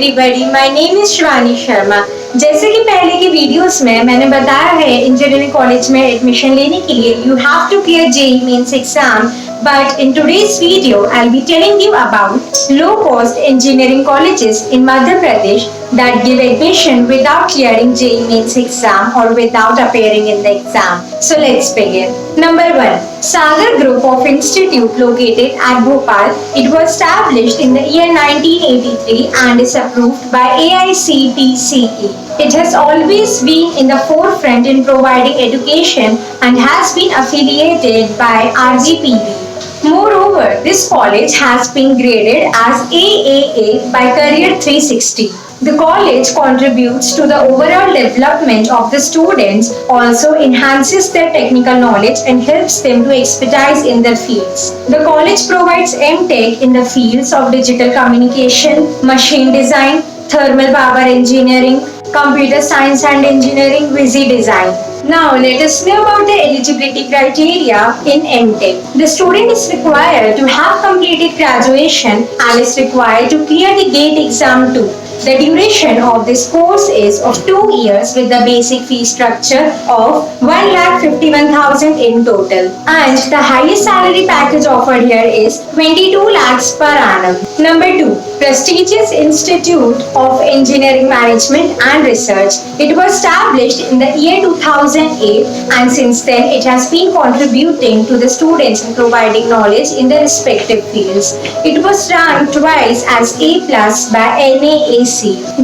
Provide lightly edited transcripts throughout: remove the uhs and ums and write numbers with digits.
everybody, my name is Shivani Sharma. जैसे कि पहले की वीडियोस में मैंने बताया है, इंजीनियरिंग कॉलेज में एडमिशन लेने के लिए you have to clear JEE Mains exam. But in today's video, I'll be telling you about low-cost engineering colleges in Madhya Pradesh that give admission without clearing JEE Mains exam or without appearing in the exam. So let's begin. Number 1. Sagar Group of Institute located at Bhopal. It was established in the year 1983 and is approved by AICTCE. It has always been in the forefront in providing education and has been affiliated by RGPB. Moreover, this college has been graded as AAA by Career 360. The college contributes to the overall development of the students, also enhances their technical knowledge and helps them to expertise in their fields. The college provides MTech in the fields of digital communication, machine design, thermal power engineering, computer science and engineering, Visi design. Now let us know about the eligibility criteria in MTech. The student is required to have completed graduation and is required to clear the GATE exam too. The duration of this course is of 2 years with the basic fee structure of 1,51,000 in total. And the highest salary package offered here is 22 lakhs per annum. Number 2. Prestigious Institute of Engineering Management and Research. It was established in the year 2008 and since then it has been contributing to the students and providing knowledge in their respective fields. It was ranked twice as A+ by NAAC.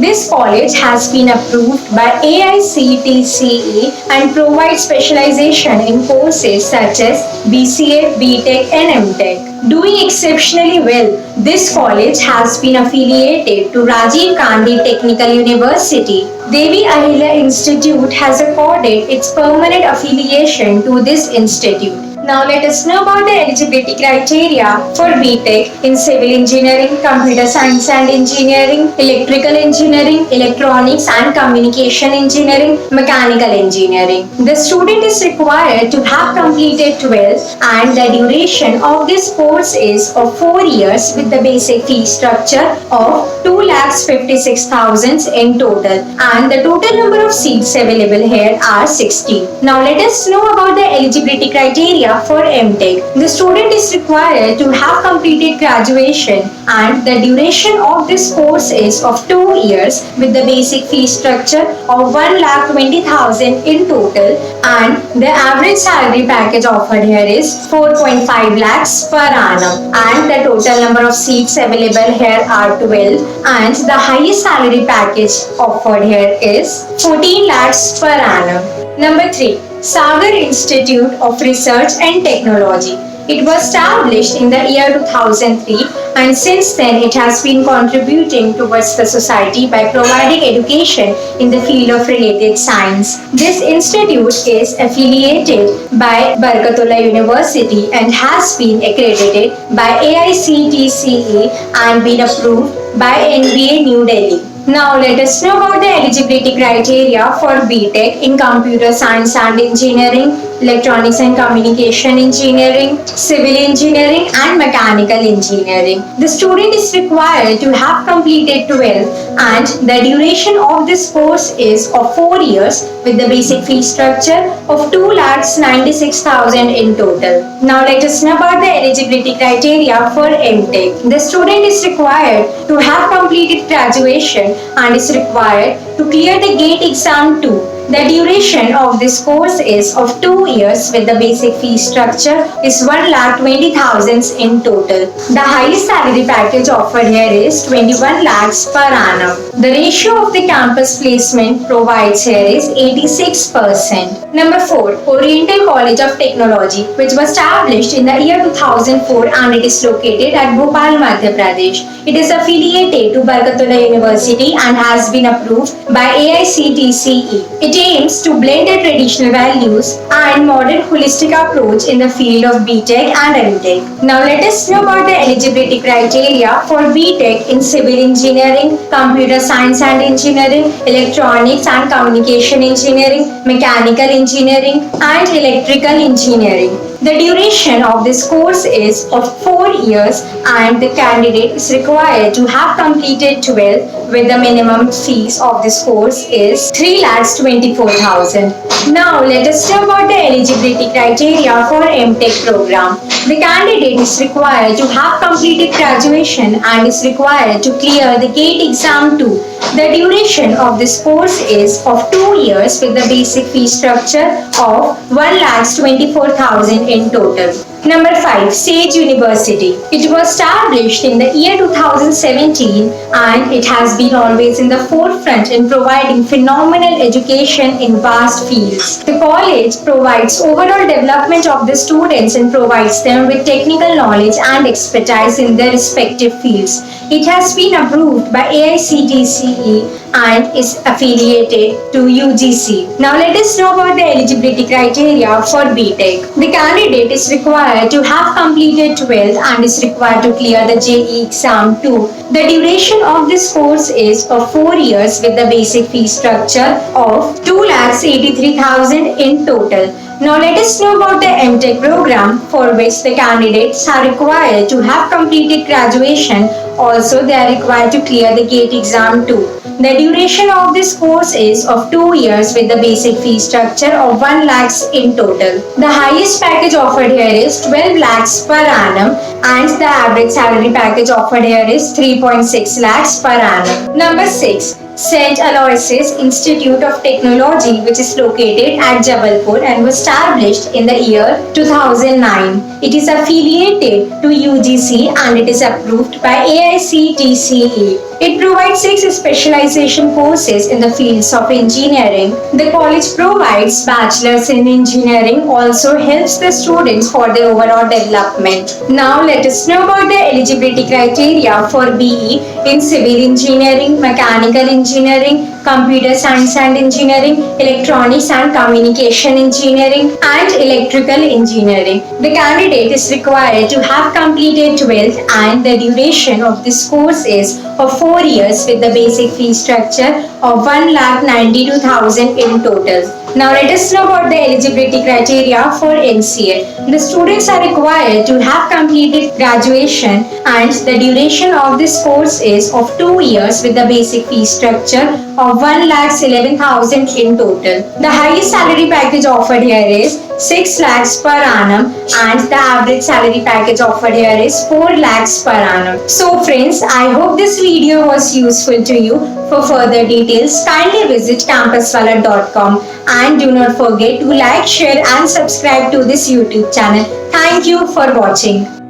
This college has been approved by AICTCE and provides specialization in courses such as BCA, BTech and MTech. Doing exceptionally well, this college has been affiliated to Rajiv Gandhi Technical University. Devi Ahilya Institute has accorded its permanent affiliation to this institute. Now let us know about the eligibility criteria for BTech in Civil Engineering, Computer Science and Engineering, Electrical Engineering, Electronics and Communication Engineering, Mechanical Engineering. The student is required to have completed 12th and the duration of this course is of 4 years with the basic fee structure of 2,56,000 in total and the total number of seats available here are 60. Now let us know about the eligibility criteria for MTech. The student is required to have completed graduation and the duration of this course is of 2 years with the basic fee structure of 1,20,000 in total and the average salary package offered here is 4.5 lakhs per annum and the total number of seats available here are 12 and the highest salary package offered here is 14 lakhs per annum. Number 3. Sagar Institute of Research and Technology. It was established in the year 2003 and since then it has been contributing towards the society by providing education in the field of related science. This institute is affiliated by Barkatullah University and has been accredited by AICTCE and been approved by NBA New Delhi. Now let us know about the eligibility criteria for BTech in Computer Science and Engineering, Electronics and Communication Engineering, Civil Engineering and Mechanical Engineering. The student is required to have completed 12th and the duration of this course is of 4 years with the basic fee structure of 2,96,000 in total. Now let us know about the eligibility criteria for MTech. The student is required to have completed graduation and is required to clear the GATE exam too. The duration of this course is of 2 years with the basic fee structure is 1,20,000 in total. The highest salary package offered here is 21 lakhs per annum. The ratio of the campus placement provides here is 86%. Number 4. Oriental College of Technology, which was established in the year 2004 and it is located at Bhopal, Madhya Pradesh. It is affiliated to Barkatullah University and has been approved by AICTCE. It aims to blend the traditional values and modern holistic approach in the field of BTech and MTech. Now let us know about the eligibility criteria for BTech in Civil Engineering, Computer Science and Engineering, Electronics and Communication Engineering, Mechanical Engineering and Electrical Engineering. The duration of this course is of 4 years and the candidate is required to have completed 12 with the minimum fees of this course is 3,24,000. Now let us talk about the eligibility criteria for MTech program. The candidate is required to have completed graduation and is required to clear the GATE exam too. The duration of this course is of 2 years with the basic fee structure of 1,24,000 in total. Number 5. Sage University. It was established in the year 2017 and it has been always in the forefront in providing phenomenal education in vast fields. The college provides overall development of the students and provides them with technical knowledge and expertise in their respective fields. It has been approved by AICTE and is affiliated to UGC. Now let us know about the eligibility criteria for BTech. The candidate is required to have completed 12th and is required to clear the JEE exam too. The duration of this course is of 4 years with the basic fee structure of 2,83,000 in total. Now let us know about the MTech program for which the candidates are required to have completed graduation. Also, they are required to clear the GATE exam too. The duration of this course is of 2 years with the basic fee structure of 1 lakhs in total. The highest package offered here is 12 lakhs per annum and the average salary package offered here is 3.6 lakhs per annum. Number 6. St. Aloysius Institute of Technology, which is located at Jabalpur and was established in the year 2009. It is affiliated to UGC and it is approved by AICTE. It provides 6 specialization courses in the fields of engineering. The college provides bachelor's in engineering, also helps the students for their overall development. Now let us know about the eligibility criteria for BE in civil engineering, mechanical engineering, computer science and engineering, electronics and communication engineering, and electrical engineering. The candidate is required to have completed 12th and the duration of this course is of 4 years with the basic fee structure of 1,92,000 in total. Now let us know about the eligibility criteria for MCA. The students are required to have completed graduation and the duration of this course is of 2 years with the basic fee structure of 1,11,000 in total. The highest salary package offered here is 6 lakhs per annum and the average salary package offered here is 4 lakhs per annum. So friends, I hope this video was useful to you. For further details, kindly visit campuswala.com and do not forget to like, share and subscribe to this YouTube channel. Thank you for watching.